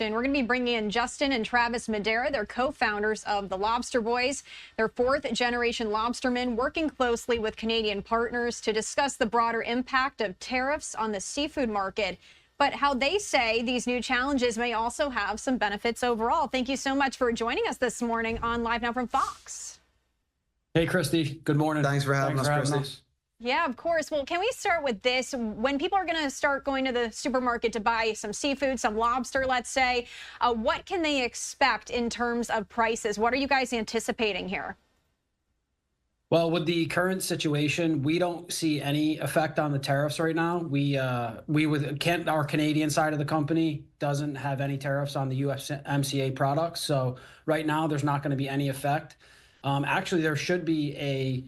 We're going to be bringing in Justin and Travis Maderia. They're co-founders of the Lobsterboys. They're fourth-generation lobstermen working closely with Canadian partners to discuss the broader impact of tariffs on the seafood market, but how they say these new challenges may also have some benefits overall. Thank you so much for joining us this morning on Live Now from Fox. Hey, Christy. Good morning. Thanks for having us, Christy. Yeah, of course. Well, can we start with this? When people are going to start going to the supermarket to buy some seafood, some lobster, let's say, what can they expect in terms of prices? What are you guys anticipating here? Well, with the current situation, we don't see any effect on the tariffs right now. Our Canadian side of the company doesn't have any tariffs on the USMCA products. So right now, there's not going to be any effect. Actually, there should be a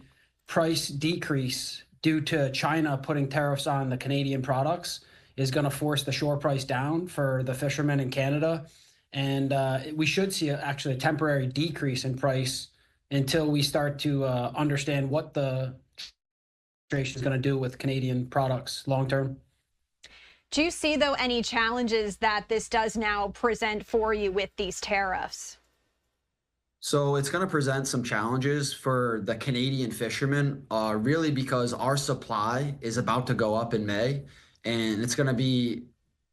price decrease due to China putting tariffs on the Canadian products is going to force the shore price down for the fishermen in Canada. And we should see actually a temporary decrease in price until we start to understand what the administration is going to do with Canadian products long term. Do you see, though, any challenges that this does now present for you with these tariffs? So it's going to present some challenges for the Canadian fishermen, really because our supply is about to go up in May, and it's going to be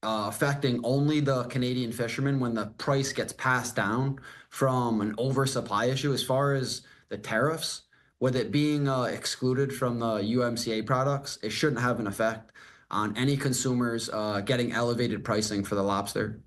affecting only the Canadian fishermen when the price gets passed down from an oversupply issue. As far as the tariffs, with it being excluded from the USMCA products, it shouldn't have an effect on any consumers getting elevated pricing for the lobster.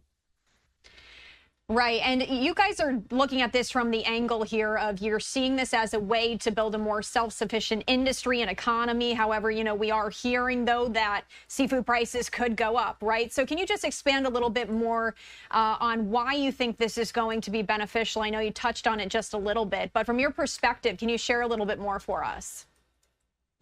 Right. And you guys are looking at this from the angle here of you're seeing this as a way to build a more self-sufficient industry and economy. However, we are hearing, though, that seafood prices could go up, right? So can you just expand a little bit more on why you think this is going to be beneficial? I know you touched on it just a little bit, but from your perspective, can you share a little bit more for us?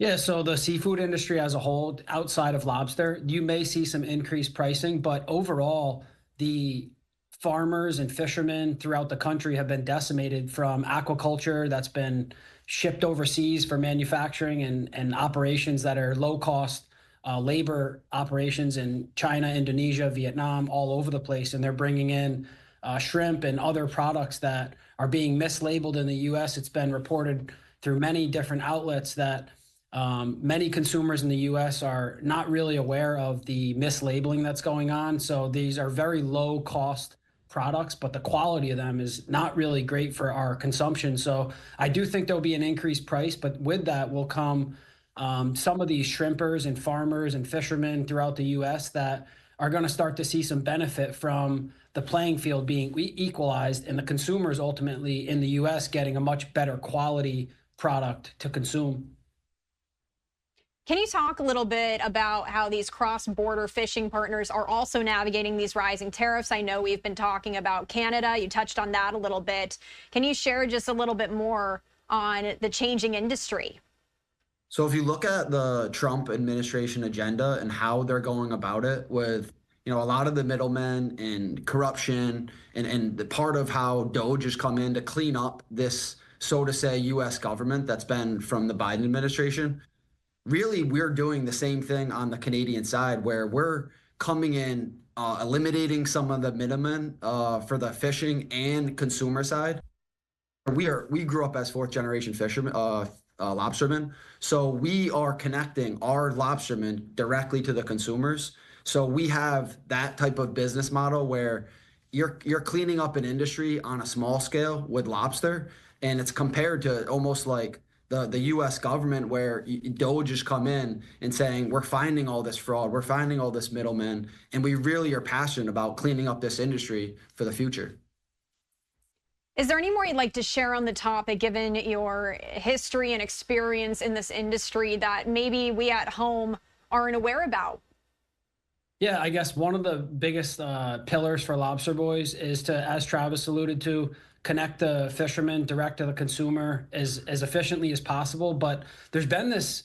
Yeah, so the seafood industry as a whole, outside of lobster, you may see some increased pricing, but overall, the farmers and fishermen throughout the country have been decimated from aquaculture that's been shipped overseas for manufacturing and operations that are low-cost labor operations in China, Indonesia, Vietnam, all over the place. And they're bringing in shrimp and other products that are being mislabeled in the U.S. It's been reported through many different outlets that many consumers in the U.S. are not really aware of the mislabeling that's going on. So these are very low-cost products, but the quality of them is not really great for our consumption. So I do think there'll be an increased price, but with that will come some of these shrimpers and farmers and fishermen throughout the U.S. that are going to start to see some benefit from the playing field being equalized and the consumers ultimately in the U.S. getting a much better quality product to consume. Can you talk a little bit about how these cross-border fishing partners are also navigating these rising tariffs? I know we've been talking about Canada. You touched on that a little bit. Can you share just a little bit more on the changing industry? So if you look at the Trump administration agenda and how they're going about it with, a lot of the middlemen and corruption and the part of how DOGE has come in to clean up this, so to say, U.S. government that's been from the Biden administration. Really, we're doing the same thing on the Canadian side where we're coming in, eliminating some of the middlemen for the fishing and consumer side. We grew up as fourth-generation fishermen, lobstermen, so we are connecting our lobstermen directly to the consumers. So we have that type of business model where you're cleaning up an industry on a small scale with lobster, and it's compared to almost like the U.S. government where DOGE has come in and saying, we're finding all this fraud, we're finding all this middleman, and we really are passionate about cleaning up this industry for the future. Is there any more you'd like to share on the topic, given your history and experience in this industry that maybe we at home aren't aware about? Yeah, I guess one of the biggest pillars for Lobsterboys is to, as Travis alluded to, connect the fishermen direct to the consumer as efficiently as possible. But there's been this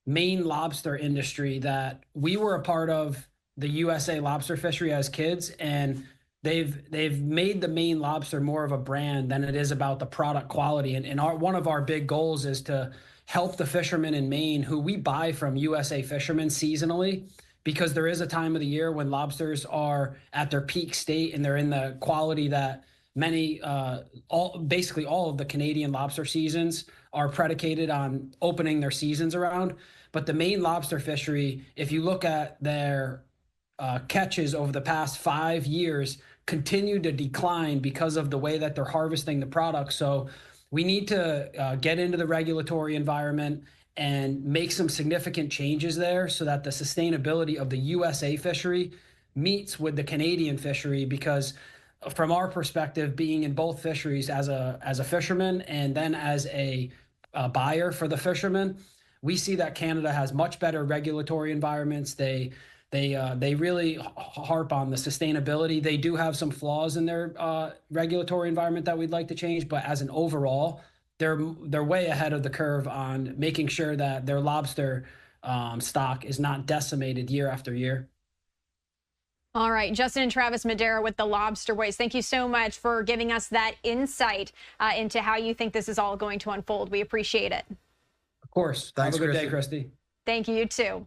Maine lobster industry that we were a part of, the USA lobster fishery as kids, and they've made the Maine lobster more of a brand than it is about the product quality. And one of our big goals is to help the fishermen in Maine who we buy from USA fishermen seasonally because there is a time of the year when lobsters are at their peak state and they're in the quality that many, basically all of the Canadian lobster seasons are predicated on opening their seasons around. But the Maine lobster fishery, if you look at their catches over the past 5 years, continue to decline because of the way that they're harvesting the product. So we need to get into the regulatory environment and make some significant changes there so that the sustainability of the USA fishery meets with the Canadian fishery. Because from our perspective, being in both fisheries as a fisherman and then as a buyer for the fishermen, we see that Canada has much better regulatory environments. They really harp on the sustainability. They do have some flaws in their regulatory environment that we'd like to change, but as an overall, they're way ahead of the curve on making sure that their lobster stock is not decimated year after year. All right, Justin and Travis Maderia with the Lobsterboys. Thank you so much for giving us that insight into how you think this is all going to unfold. We appreciate it. Of course. Thanks, Have a good Christy. day, Christy. Thank you, you too.